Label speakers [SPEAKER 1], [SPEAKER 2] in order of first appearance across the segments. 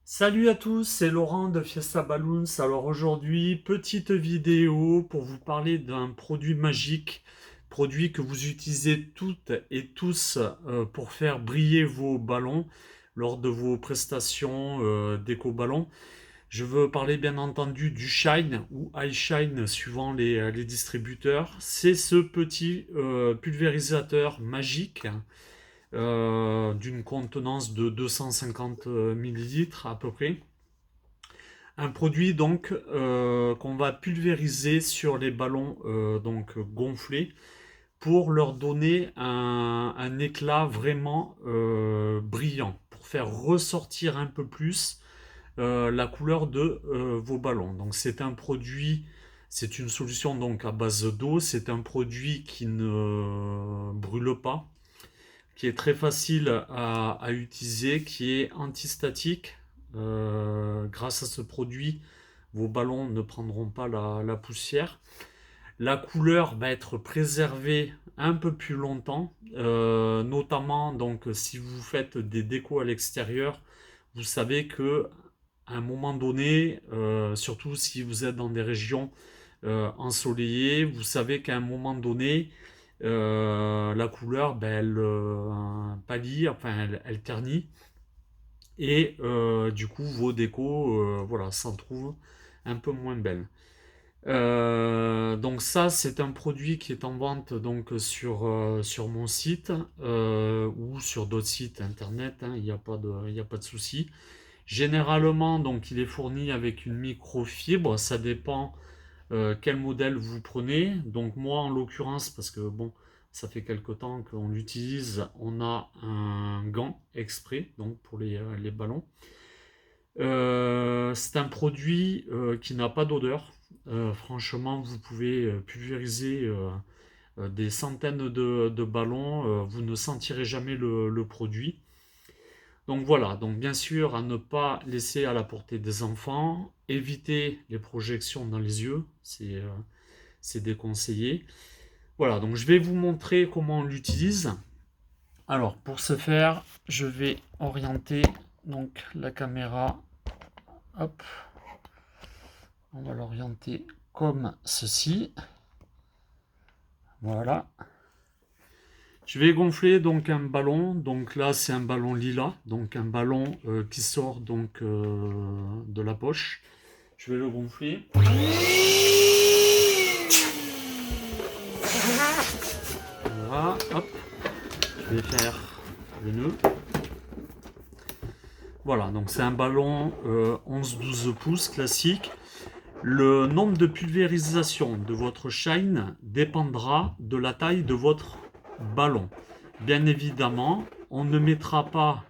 [SPEAKER 1] Salut à tous, c'est Laurent de Fiesta Balloons. Alors aujourd'hui, petite vidéo pour vous parler d'un produit magique, produit que vous utilisez toutes et tous pour faire briller vos ballons lors de vos prestations d'éco-ballons. Je veux parler bien entendu du Shine ou iShine suivant les distributeurs. C'est ce petit pulvérisateur magique d'une contenance de 250 millilitres à peu près. Un produit donc qu'on va pulvériser sur les ballons donc gonflés pour leur donner un éclat vraiment brillant, pour faire ressortir un peu plus la couleur de vos ballons. Donc c'est un produit, c'est une solution donc à base d'eau, c'est un produit qui ne brûle pas, qui est très facile à utiliser, qui est antistatique. Grâce à ce produit, vos ballons ne prendront pas la poussière. La couleur va être préservée un peu plus longtemps, notamment donc si vous faites des décos à l'extérieur, vous savez que à un moment donné, surtout si vous êtes dans des régions ensoleillées, vous savez qu'à un moment donné, la couleur, ben, elle pâlit, enfin elle ternit, et du coup vos décos, voilà, s'en trouvent un peu moins belles. Donc ça, c'est un produit qui est en vente donc sur mon site ou sur d'autres sites internet, hein, il n'y a pas de souci. Généralement, donc il est fourni avec une microfibre, ça dépend quel modèle vous prenez. Donc moi, en l'occurrence, parce que bon, ça fait quelque temps qu'on l'utilise, on a un gant exprès donc pour les ballons. C'est un produit qui n'a pas d'odeur. Franchement, vous pouvez pulvériser des centaines de ballons, vous ne sentirez jamais le produit. Donc voilà, donc bien sûr à ne pas laisser à la portée des enfants, éviter les projections dans les yeux, c'est déconseillé. Voilà, donc je vais vous montrer comment on l'utilise. Alors pour ce faire, je vais orienter donc la caméra. Hop, on va l'orienter comme ceci. Voilà. Je vais gonfler donc un ballon. Donc là c'est un ballon lilas, donc un ballon qui sort donc de la poche. Je vais le gonfler. Voilà, hop. Je vais faire le nœud. Voilà, donc c'est un ballon 11-12 pouces classique. Le nombre de pulvérisation de votre shine dépendra de la taille de votre ballon. Bien évidemment, on ne mettra pas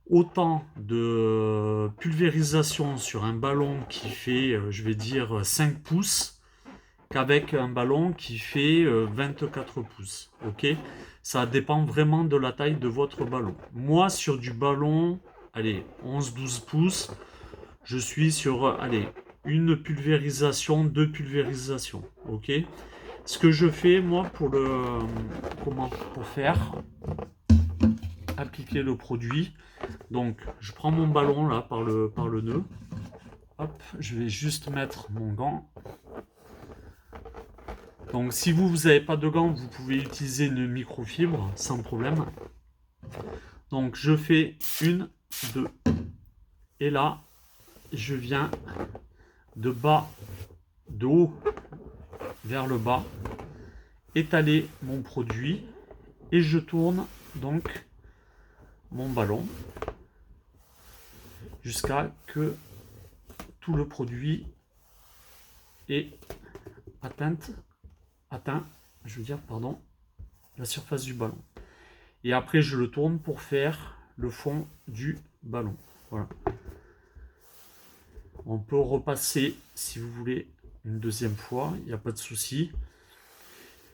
[SPEAKER 1] autant de pulvérisation sur un ballon qui fait, je vais dire, 5 pouces qu'avec un ballon qui fait 24 pouces. Ok, ça dépend vraiment de la taille de votre ballon. Moi, sur du ballon, allez, 11-12 pouces, je suis sur, allez, une pulvérisation, deux pulvérisations. Ok. Ce que je fais, moi, pour faire appliquer le produit, donc je prends mon ballon là par le nœud. Hop, je vais juste mettre mon gant. Donc si vous n'avez pas de gants, vous pouvez utiliser une microfibre sans problème. Donc je fais une, deux, et là je viens de bas, de haut vers le bas, étaler mon produit et je tourne donc mon ballon jusqu'à que tout le produit est atteint, je veux dire, pardon, la surface du ballon. Et après, je le tourne pour faire le fond du ballon. Voilà. On peut repasser, si vous voulez, une deuxième fois, il n'y a pas de souci.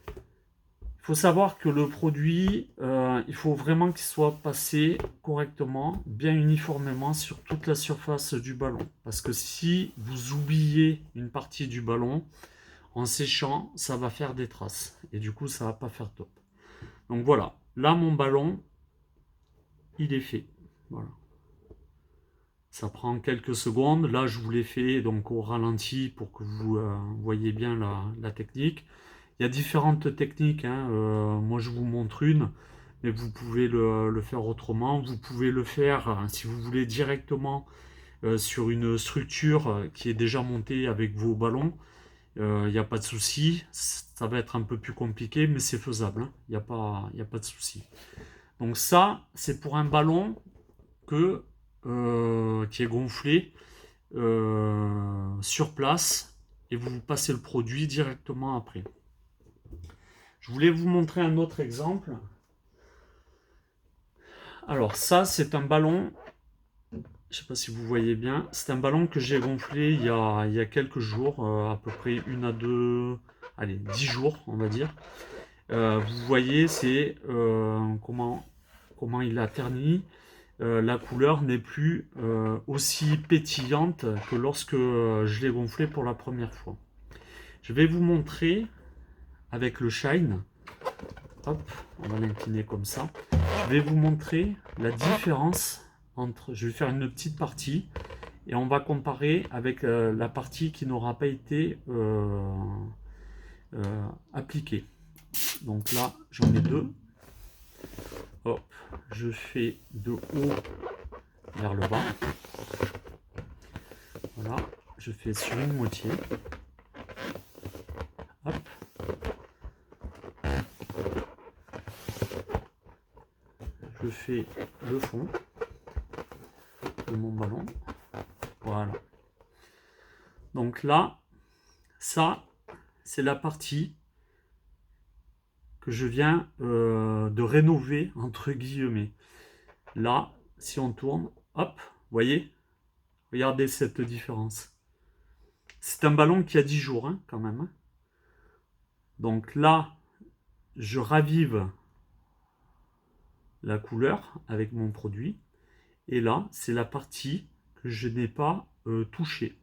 [SPEAKER 1] Il faut savoir que le produit, il faut vraiment qu'il soit passé correctement, bien uniformément sur toute la surface du ballon. Parce que si vous oubliez une partie du ballon, en séchant, ça va faire des traces. Et du coup, ça va pas faire top. Donc voilà, là mon ballon, il est fait. Voilà. Ça prend quelques secondes. Là, je vous l'ai fait donc au ralenti pour que vous voyez bien la technique. Il y a différentes techniques, hein. Moi, je vous montre une, mais vous pouvez le faire autrement. Vous pouvez le faire, si vous voulez, directement sur une structure qui est déjà montée avec vos ballons. Il n'y a pas de souci. Ça va être un peu plus compliqué, mais c'est faisable, hein. Il n'y a pas de souci. Donc ça, c'est pour un ballon qui est gonflé sur place et vous passez le produit directement après. Je voulais vous montrer un autre exemple. Alors ça, c'est un ballon, je ne sais pas si vous voyez bien, c'est un ballon que j'ai gonflé il y a quelques jours, à peu près 1 à 2, allez, 10 jours, on va dire. Vous voyez, c'est comment il a terni. La couleur n'est plus aussi pétillante que lorsque je l'ai gonflé pour la première fois. Je vais vous montrer avec le shine. Hop, on va l'incliner comme ça. Je vais vous montrer la différence entre... Je vais faire une petite partie et on va comparer avec la partie qui n'aura pas été appliquée. Donc là, j'en ai deux. Hop, je fais de haut vers le bas. Voilà, je fais sur une moitié. Hop. Je fais le fond de mon ballon. Voilà. Donc là, ça, c'est la partie que je viens de rénover, entre guillemets. Là, si on tourne, hop, voyez, regardez cette différence. C'est un ballon qui a 10 jours, hein, quand même. Hein. Donc là, je ravive la couleur avec mon produit. Et là, c'est la partie que je n'ai pas touchée.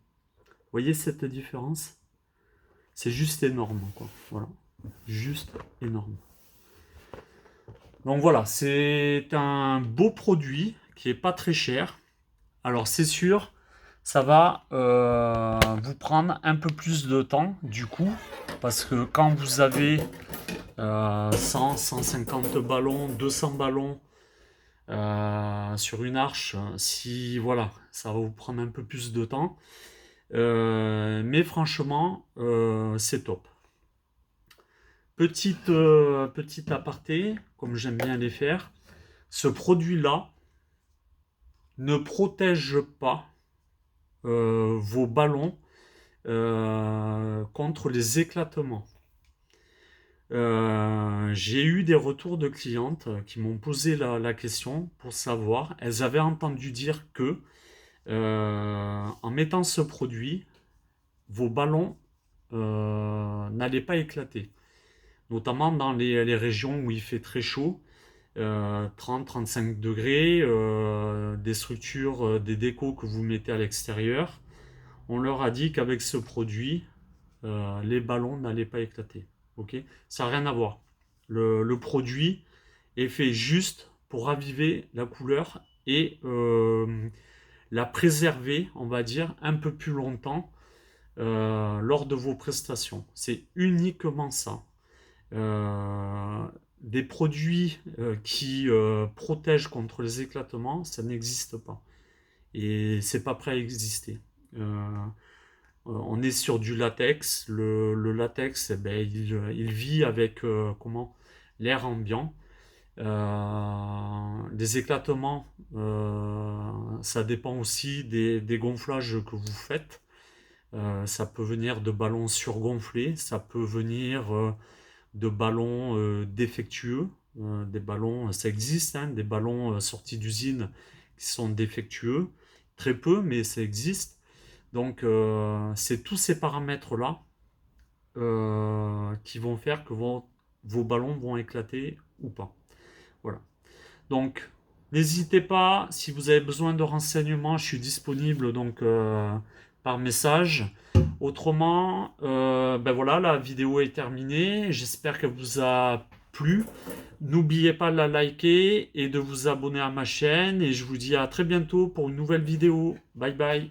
[SPEAKER 1] Voyez cette différence? C'est juste énorme, quoi. Voilà, juste énorme. Donc voilà, c'est un beau produit qui est pas très cher. Alors c'est sûr, ça va vous prendre un peu plus de temps du coup, parce que quand vous avez 100, 150 ballons, 200 ballons sur une arche, si voilà, ça va vous prendre un peu plus de temps. Mais franchement, c'est top. Petite aparté, comme j'aime bien les faire, ce produit-là ne protège pas vos ballons contre les éclatements. J'ai eu des retours de clientes qui m'ont posé la question pour savoir, elles avaient entendu dire que en mettant ce produit, vos ballons n'allaient pas éclater. Notamment dans les régions où il fait très chaud, 30-35 degrés, des structures, des décos que vous mettez à l'extérieur. On leur a dit qu'avec ce produit, les ballons n'allaient pas éclater. Okay, ça n'a rien à voir. Le produit est fait juste pour raviver la couleur et la préserver, on va dire, un peu plus longtemps lors de vos prestations. C'est uniquement ça. Des produits qui protègent contre les éclatements, ça n'existe pas. Et c'est pas prêt à exister. On est sur du latex. Le latex, eh ben, il vit avec l'air ambiant. Les éclatements, ça dépend aussi des gonflages que vous faites. Ça peut venir de ballons surgonflés, ça peut venir de ballons défectueux. Des ballons, ça existe, hein, des ballons sortis d'usine qui sont défectueux. Très peu, mais ça existe. Donc, c'est tous ces paramètres-là qui vont faire que vos ballons vont éclater ou pas. Voilà. Donc, n'hésitez pas, si vous avez besoin de renseignements, je suis disponible donc par message. Autrement, ben voilà, la vidéo est terminée. J'espère qu'elle vous a plu. N'oubliez pas de la liker et de vous abonner à ma chaîne. Et je vous dis à très bientôt pour une nouvelle vidéo. Bye bye.